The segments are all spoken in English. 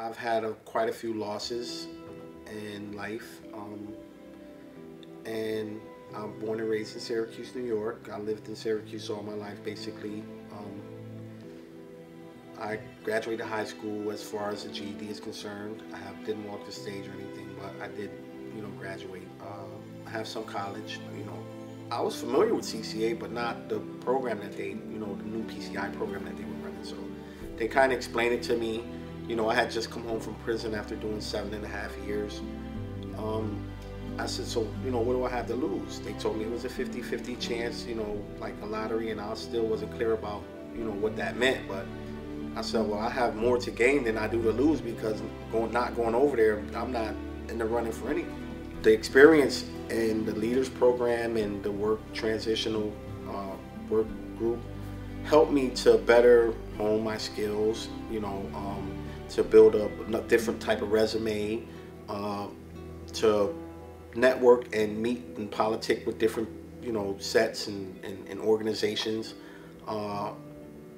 I've had quite a few losses in life, and I'm born and raised in Syracuse, New York. I lived in Syracuse all my life, basically. I graduated high school as far as the GED is concerned. Didn't walk the stage or anything, but I did, graduate. I have some college, I was familiar with CCA, but not the program that the new PCI program that they were running. So they kind of explained it to me. I had just come home from prison after doing 7.5 years. I said, so, what do I have to lose? They told me it was a 50-50 chance, like a lottery, and I still wasn't clear about, what that meant. But I said, well, I have more to gain than I do to lose, because not going over there, I'm not in the running for anything. The experience in the Leaders Program and the work transitional work group helped me to better hone my skills, to build a different type of resume, to network and meet and politic with different, sets and organizations. I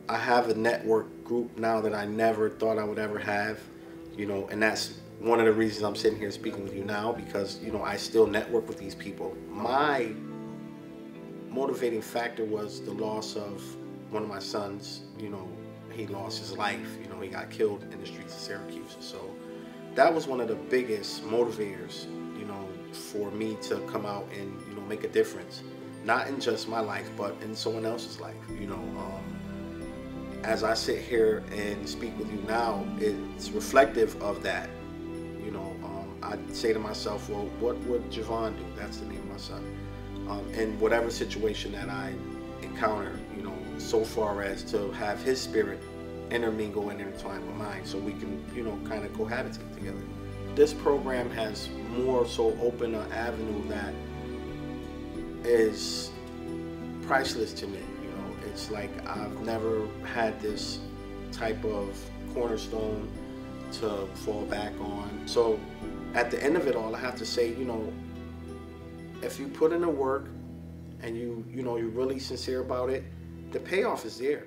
have a network group now that I never thought I would ever have, and that's one of the reasons I'm sitting here speaking with you now, because, I still network with these people. My motivating factor was the loss of one of my sons. He lost his life, he got killed in the streets of Syracuse. So that was one of the biggest motivators, for me to come out and, make a difference, not in just my life, but in someone else's life. As I sit here and speak with you now, it's reflective of that. I say to myself, well, what would Javon do? That's the name of my son. In whatever situation that I encounter, so far as to have his spirit intermingle and intertwine with mine, so we can, kind of cohabitate together. This program has more so opened an avenue that is priceless to me. It's like I've never had this type of cornerstone to fall back on. So at the end of it all, I have to say, if you put in the work and you're really sincere about it, the payoff is there.